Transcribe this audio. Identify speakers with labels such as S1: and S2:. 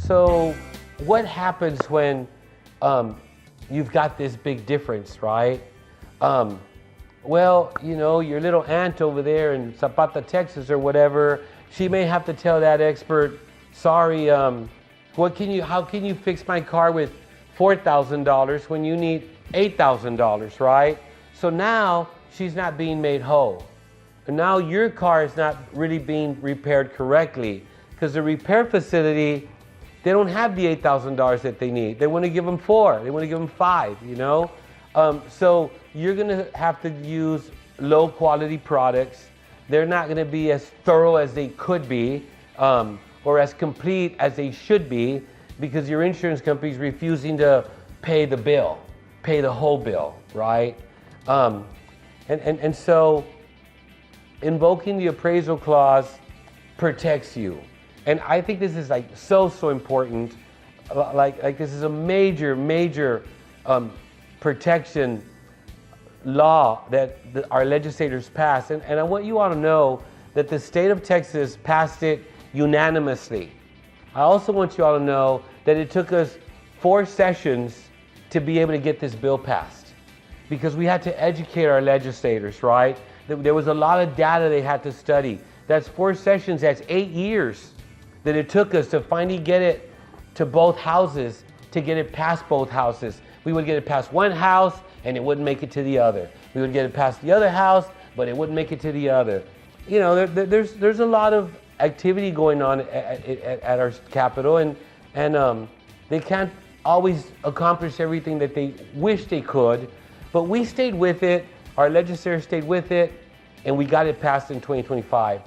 S1: So what happens when you've got this big difference, right? Well, you know, your little aunt over there in Zapata, Texas or whatever, she may have to tell that expert, sorry, how can you fix my car with $4,000 when you need $8,000, right? So now she's not being made whole. And now your car is not really being repaired correctly because the repair facility, they don't have the $8,000 that they need. They want to give them 4, they want to give them 5, you know? So you're going to have to use low quality products. They're not going to be as thorough as they could be or as complete as they should be because your insurance company is refusing to pay the bill, pay the whole bill, right? And so invoking the appraisal clause protects you. And I think this is like so important. Like this is a major protection law that our legislators passed. And I want you all to know that the state of Texas passed it unanimously. I also want you all to know that it took us 4 sessions to be able to get this bill passed because we had to educate our legislators, right? There was a lot of data they had to study. That's 4 sessions, that's 8 years that it took us to finally get it to both houses, to get it past both houses. We would get it past one house and it wouldn't make it to the other. We would get it past the other house, but it wouldn't make it to the other. You know, there's a lot of activity going on at our Capitol, and they can't always accomplish everything that they wish they could, but we stayed with it, our legislators stayed with it, and we got it passed in 2025.